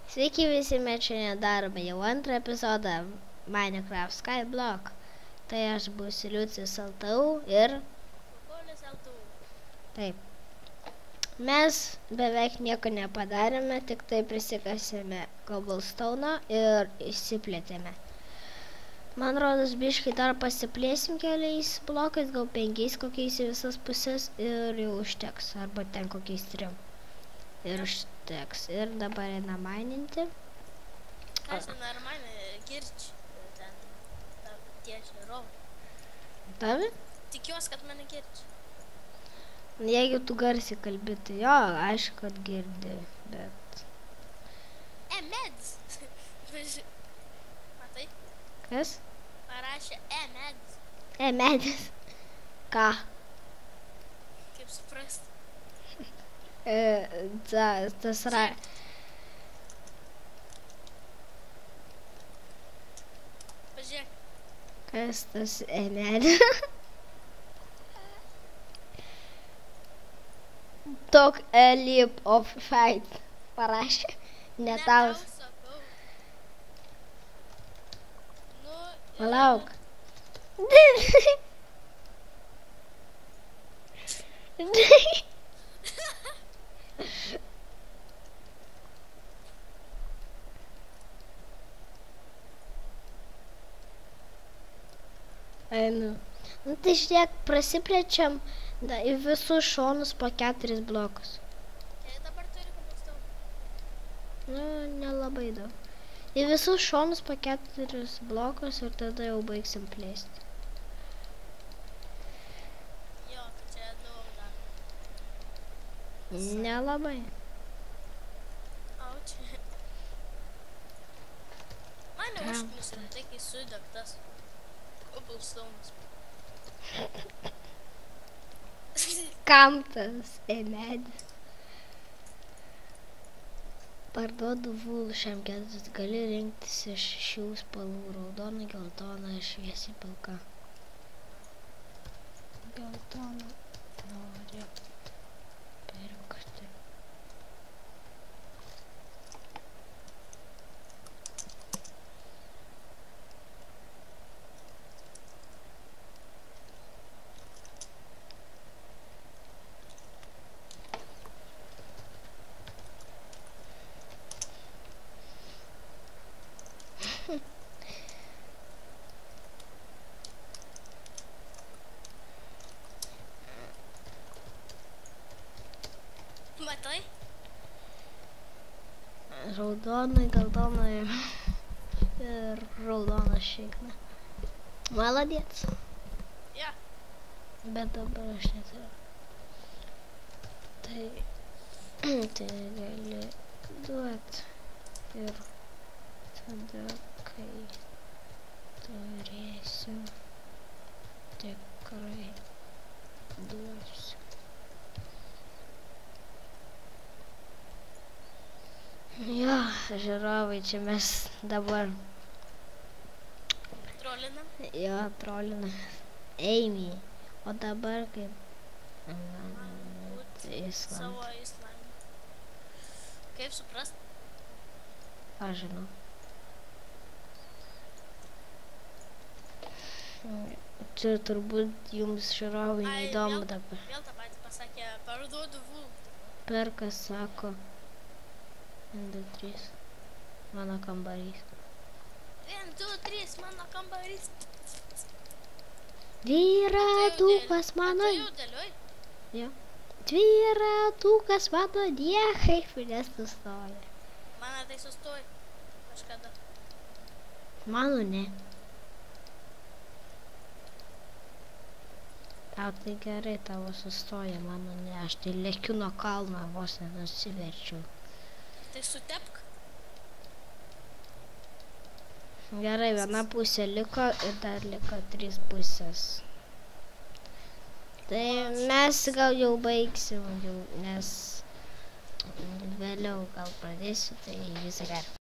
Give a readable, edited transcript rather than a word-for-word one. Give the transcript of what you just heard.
Sveiki visi, mes šiandien darome jau antrą epizodą Minecraft Skyblock. Tai aš būsiu Liucis LTU ir... Paulius LTU. Taip. Mes beveik nieko nepadarėme, tik tai prisikasėme cobblestone'o ir išsiplėtėme. Man rodos, biškai dar pasiplėsim keliais blokais, gal 5 kokiais į visas pusės ir jau užteks, arba ten kokiais 3. Ir užteks. Ir dabar eina mininti. Aš нормально girč ten tieši rovą. Tavi? Tikiuosi, kad mane girč. Jeigu tu garsiai kalbi, tai jo, aišku, kad girdi, bet... Meds. Matai? Kas? Parašė meds. Medis. Ką? Kaip suprast? Tas ra... Pažiūrėk. Kas tas medis? Took a leap of faith. Parašė. Ne tau. Sakau. Nu, Palauk. Einu. Nu tai žiūrėk, prasiplečiam į visus šonus po 4 blokus. Dabar turi cobblestone. Nu, nelabai daug. Į visus šonus po 4 blokus ir tada jau baigsim plėsti. Jo, tai čia daug dar. Nelabai. Auč. Mane užknisa, tai kai sudegtas cobblestone'as. Kam tas medis? Parduodu vulų šiam ketus. Gali rinktis iš šių spalvų: raudona, geltona, šviesiai pilka. Geltona noriu pirkti. Matai? Raudona, geltona ir raudona šikna. Maladėts. Ja. Bet dabar aš neturiu. Tai gali duot. Ir tada, kai turėsiu, tikrai duosiu. Jo, žiūrovai, čia mes dabar... Trolinam. Jo, trolinam. Amy. O dabar kaip... Island. Savo Islandą. Kaip suprast? Aš žinau. Čia turbūt jums žiūrovai neįdomu dabar. Vėl tą patį pasakė, parduodu vulų. Perkas sako... 1, 2, 3. Mano kambarys. 1, 2, 3, mano kambarys. Dviratukas mano... Tu jau dėlioj? Jo. Dviratukas mano niekaip nesustoja. Mano tai sustoja. Kažkada. Mano ne. Tau tai gerai, tavo sustoja, mano ne. Aš tai lėkiu nuo kalno, vos nenusiverčiau. Tai sutepk. Gerai, viena pusė liko ir dar liko 3 pusės. Tai mes gal jau baigsim, nes vėliau gal pradėsiu, tai visą gerą.